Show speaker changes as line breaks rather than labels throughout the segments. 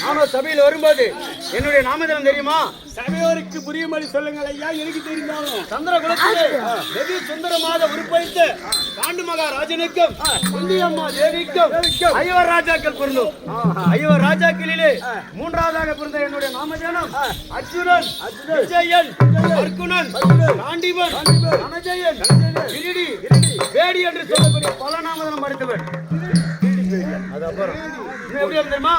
நானும் சபையில் வரும்போது என்னுடைய நாமதனம் தெரியுமா? சபையோருக்கு புரியும்படி சொல்லுங்கள் ஐயா. எனக்கு தெரிந்தாலும் சந்திர குலத்திலே வெகு சுந்தரமாக உருப்படித்த பாண்டு மகாராஜனுக்கும் குந்தியம்மா தேவிக்கும் ஐவர் ராஜாக்கள் பிறந்தோம். ஐவர் ராஜாக்களிலே மூன்றாவதாக பிறந்த என்னுடைய நாமதனம் அர்ஜுனன், விஜயன், அர்க்குணன், காண்டிபன், அனஜயன், கிரீடி, வேடி என்று சொல்லக்கூடிய பல நாமதனம் படைத்தவர். அது அப்புறம் எப்படி தெரியுமா?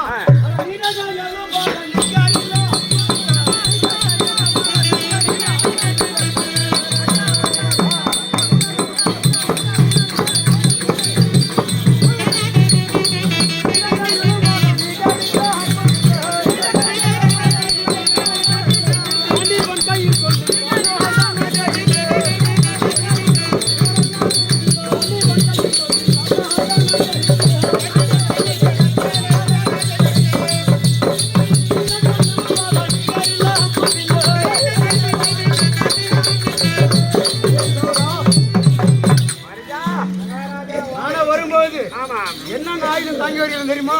தெரியுமா?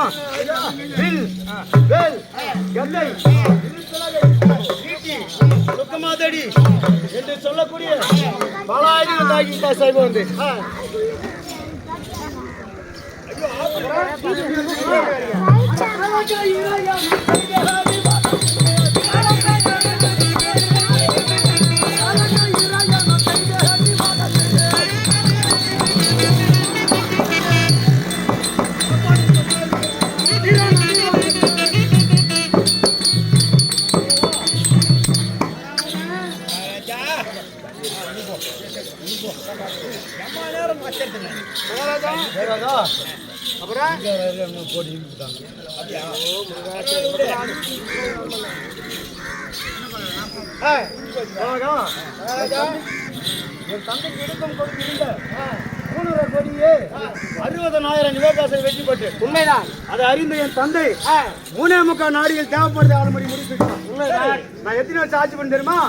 சுத்தமாதடி என்று சொல்லக்கூடிய பல ஆயுதங்கள் தாக்கி சைவம் வந்து என் தந்தைக்கு இடுக்கம் கொடுத்திருந்த 300 கோடியே 60,000 நிவேகாசை வெற்றி பெற்று உண்மைதான். அதை அறிந்த என் தந்தை 3.25 நாடுகள் தேவைப்படுது ஆளுமடி முடிச்சுட்டான். உண்மைதான். நான் எத்தனை வருஷம் ஆட்சி பண்ண தெரியுமா?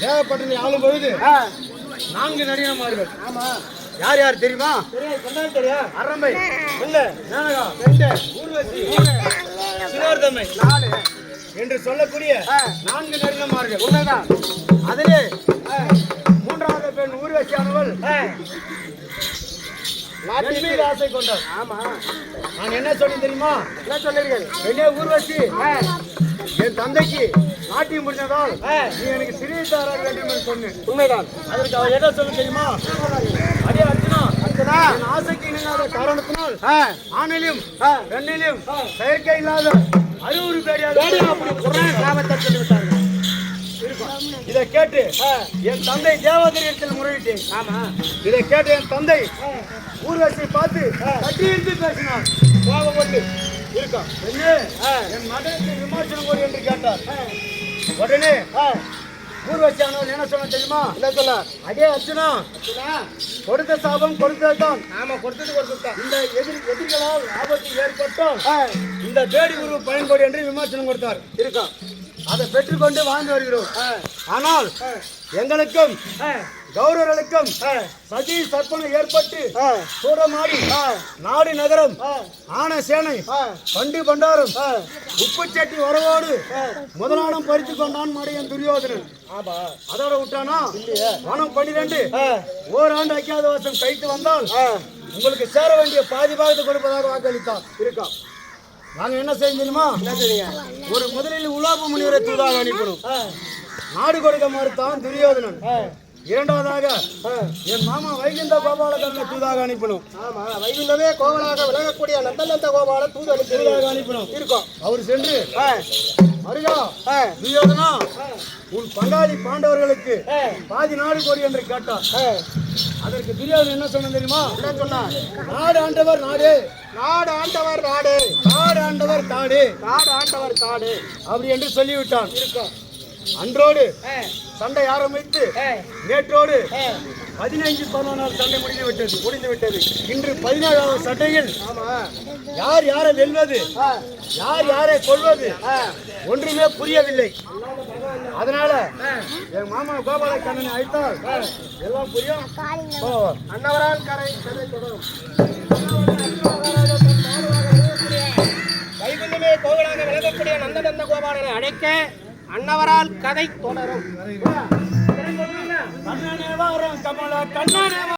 தேவைப்பட்டதை ஆளும் பொழுது 4 நடிகமார்கள். யார் யார் தெரியுமா? அரம்பை, ஊர்வசி, சினோர்தமை என்று சொல்லக்கூடிய 4 நடிகமார்கள். உண்மைதான். அதிலே 3வது பெண் ஊர்வசியானவள் நாட்டின் மீது ஆசை கொண்டார். ஆமா, நான் என்ன சொன்னேன் தெரியுமா? என்ன சொன்னீர்கள்? என்னே ஊர்வசி, என் தந்தைக்கு நாட்டியம் முடிஞ்சதால் நீ எனக்கு சிறிய தாராக வேண்டும் என்று சொன்னேன். உண்மைதான். அதற்கு அவர் என்ன சொல்ல தெரியுமா? அடே அர்ஜுனா, என் ஆசைக்கு இணங்காத காரணத்தினால் ஆணிலும் பெண்ணிலும் செயற்கை இல்லாத 60 பேர் சொல்லிவிட்டார்கள். இதை கேட்டு என் தந்தை தேவதரிடத்தில் முறையிட்டேன். ஆமா, இதை கேட்டு என் தந்தை ஊர்வசியை பார்த்து கட்டியிருந்து பேசினார். கோபப்பட்டு இருக்கா என் மகனுக்கு விமர்சனம் கொடு என்று கேட்டார். உடனே ஊர்வசியானவன் என்ன சொன்ன தெரியுமா? என்ன சொல்ல? அடே அர்ஜுனா, கொடுத்த சாபம் கொடுத்ததுதான். ஆமா, கொடுத்ததுதான். இந்த எதிரிகளால் ஆபத்து ஏற்பட்டால் இந்த பேடி உருவ பயன்படு என்று விமர்சனம் கொடுத்தார். இருக்கா, அதை பெற்றுக்கொண்டு வாழ்ந்து வருகிறோம். ஆனால் எங்களுக்கும் கௌரவர்களுக்கும் சதி சற்பனை ஏற்பட்டு சூடமாடி நாடு நகரம் ஆன சேனை பண்டு பண்டாரம் உப்பு சட்டி வரவோடு முதலானம் பறித்து கொண்டான் மடையன் துரியோதனன். அதோட விட்டானா வனம் 12 ஓராண்டு அக்கியாத வருஷம் கழித்து வந்தால் உங்களுக்கு சேர வேண்டிய பாதி பாகத்தை கொடுப்பதாக வாக்களித்தான். இருக்கா, நாங்க என்ன செய்யணுமா? ஒரு முதலில் உலாப முனிவரை தூதாக அனுப்பணும். நாடு கொடுக்க மறுத்தான் துரியோதனன். இரண்டாவதாக என் மாமா வைகுந்த கோபாலகரனை தூதாக அனுப்பணும்.
ஆமா, வைகுந்தமே கோவலாக விலகக்கூடிய நந்தநந்த கோபால தூதாக
அனுப்பணும்
இருக்கும்.
அவர் சென்று அருகா துரியோதனா உன் பங்காளி பாண்டவர்களுக்கு பாதி நாடு கோடி என்று கேட்டார். அதற்கு துரியோதனன் என்ன சொன்ன தெரியுமா?
என்ன சொன்னார்?
நாடு ஆண்டவர் நாடு,
நாடு ஆண்டவர் நாடு,
காடு ஆண்டவர் காடு,
காடு ஆண்டவர் காடு
அப்படி என்று சொல்லிவிட்டான். அன்றோடு சண்டை ஆரம்பித்து நேற்றோடு 15-14 சண்டை முடிந்து விட்டது. இன்று 17வது சண்டையில் யார் யாரை வெல்வது, யார் யாரை கொள்வது ஒன்றுமே புரியவில்லை. அதனால என் மாமா கோபாலகண்ணனை அழைத்தால் எல்லாம் புரியும்.
அன்னவரால் கரை தொடரும். வைகுந்தமே கோவலாக விலகக்கூடிய நந்தநந்த கோபாலனை அழைக்க அன்னவரால் கதை தொடரும்.
கண்ணனே வாரம் கமல கண்ணனே